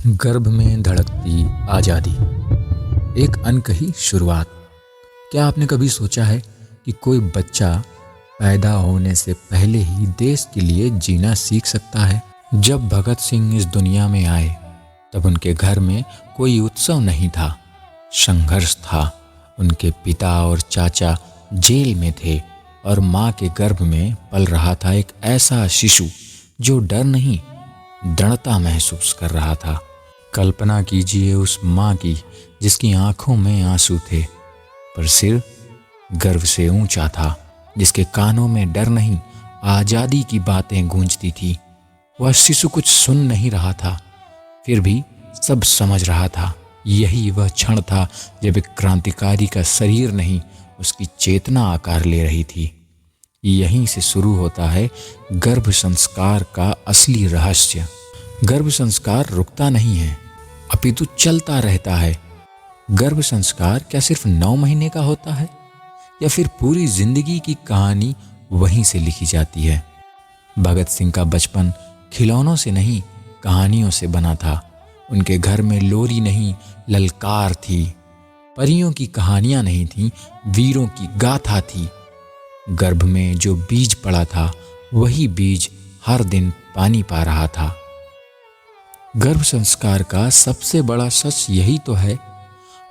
गर्भ में धड़कती आज़ादी, एक अनकही शुरुआत। क्या आपने कभी सोचा है कि कोई बच्चा पैदा होने से पहले ही देश के लिए जीना सीख सकता है? जब भगत सिंह इस दुनिया में आए तब उनके घर में कोई उत्सव नहीं था, संघर्ष था। उनके पिता और चाचा जेल में थे और माँ के गर्भ में पल रहा था एक ऐसा शिशु जो डर नहीं, दृढ़ता महसूस कर रहा था। कल्पना कीजिए उस माँ की जिसकी आंखों में आंसू थे, पर सिर गर्व से ऊंचा था, जिसके कानों में डर नहीं, आज़ादी की बातें गूंजती थी। वह शिशु कुछ सुन नहीं रहा था, फिर भी सब समझ रहा था। यही वह क्षण था जब एक क्रांतिकारी का शरीर नहीं, उसकी चेतना आकार ले रही थी। यहीं से शुरू होता है गर्भ संस्कार का असली रहस्य। गर्भ संस्कार रुकता नहीं है, अपितु चलता रहता है। गर्भ संस्कार क्या सिर्फ 9 महीने का होता है, या फिर पूरी जिंदगी की कहानी वहीं से लिखी जाती है? भगत सिंह का बचपन खिलौनों से नहीं, कहानियों से बना था। उनके घर में लोरी नहीं, ललकार थी। परियों की कहानियां नहीं थीं, वीरों की गाथा थी। गर्भ में जो बीज पड़ा था, वही बीज हर दिन पानी पा रहा था। गर्भ संस्कार का सबसे बड़ा सच यही तो है,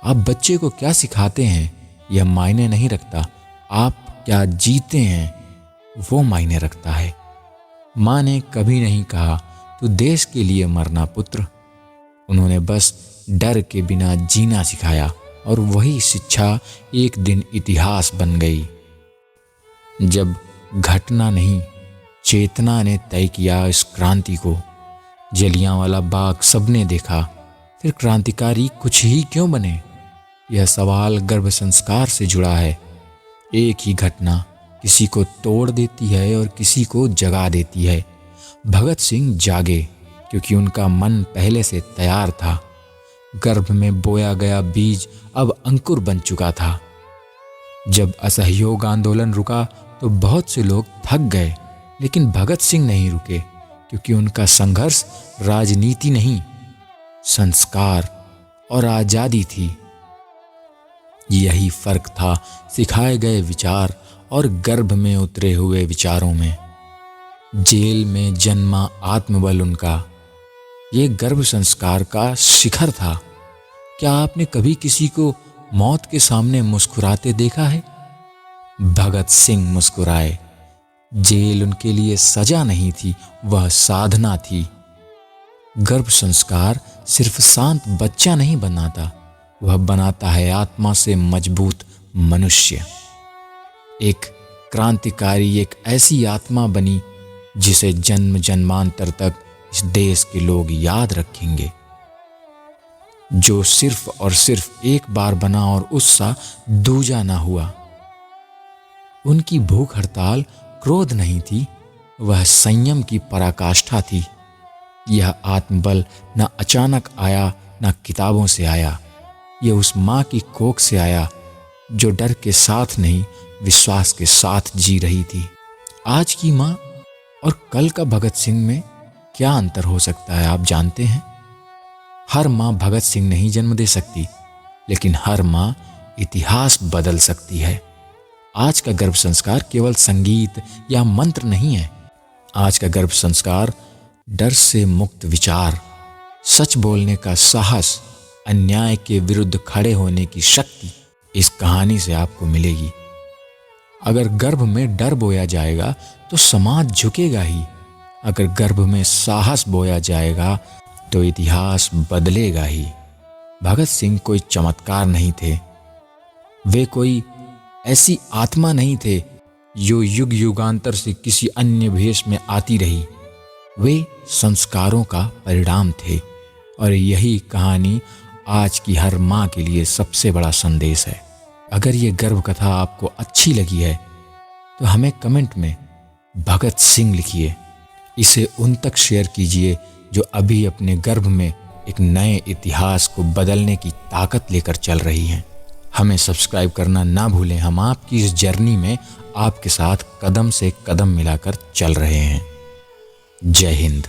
आप बच्चे को क्या सिखाते हैं यह मायने नहीं रखता, आप क्या जीते हैं वो मायने रखता है। माँ ने कभी नहीं कहा तू देश के लिए मरना पुत्र, उन्होंने बस डर के बिना जीना सिखाया, और वही शिक्षा एक दिन इतिहास बन गई। जब घटना नहीं, चेतना ने तय किया इस क्रांति को। जलियांवाला बाग सबने देखा, फिर क्रांतिकारी कुछ ही क्यों बने? यह सवाल गर्भ संस्कार से जुड़ा है। एक ही घटना किसी को तोड़ देती है और किसी को जगा देती है। भगत सिंह जागे क्योंकि उनका मन पहले से तैयार था। गर्भ में बोया गया बीज अब अंकुर बन चुका था। जब असहयोग आंदोलन रुका तो बहुत से लोग थक गए, लेकिन भगत सिंह नहीं रुके, क्योंकि उनका संघर्ष राजनीति नहीं, संस्कार और आज़ादी थी। यही फर्क था सिखाए गए विचार और गर्भ में उतरे हुए विचारों में। जेल में जन्मा आत्मबल उनका, ये गर्भ संस्कार का शिखर था। क्या आपने कभी किसी को मौत के सामने मुस्कुराते देखा है? भगत सिंह मुस्कुराए। जेल उनके लिए सजा नहीं थी, वह साधना थी। गर्भ संस्कार सिर्फ शांत बच्चा नहीं बनाता, वह बनाता है आत्मा से मजबूत मनुष्य। एक क्रांतिकारी एक ऐसी आत्मा बनी जिसे जन्म जन्मांतर तक इस देश के लोग याद रखेंगे, जो सिर्फ और सिर्फ एक बार बना और उससा दूजा ना हुआ। उनकी भूख हड़ताल क्रोध नहीं थी, वह संयम की पराकाष्ठा थी। यह आत्मबल न अचानक आया, न किताबों से आया, यह उस माँ की कोख से आया जो डर के साथ नहीं, विश्वास के साथ जी रही थी। आज की माँ और कल का भगत सिंह में क्या अंतर हो सकता है, आप जानते हैं? हर माँ भगत सिंह नहीं जन्म दे सकती, लेकिन हर माँ इतिहास बदल सकती है। आज का गर्भ संस्कार केवल संगीत या मंत्र नहीं है। आज का गर्भ संस्कार डर से मुक्त विचार, सच बोलने का साहस, अन्याय के विरुद्ध खड़े होने की शक्ति इस कहानी से आपको मिलेगी। अगर गर्भ में डर बोया जाएगा तो समाज झुकेगा ही। अगर गर्भ में साहस बोया जाएगा तो इतिहास बदलेगा ही। भगत सिंह कोई चमत्कार नहीं थे, वे कोई ऐसी आत्मा नहीं थे जो युग युगांतर से किसी अन्य भेष में आती रही। वे संस्कारों का परिणाम थे, और यही कहानी आज की हर माँ के लिए सबसे बड़ा संदेश है। अगर ये गर्भ कथा आपको अच्छी लगी है तो हमें कमेंट में भगत सिंह लिखिए। इसे उन तक शेयर कीजिए जो अभी अपने गर्भ में एक नए इतिहास को बदलने की ताकत लेकर चल रही हैं। हमें सब्सक्राइब करना ना भूलें, हम आपकी इस जर्नी में आपके साथ कदम से कदम मिलाकर चल रहे हैं। जय हिंद।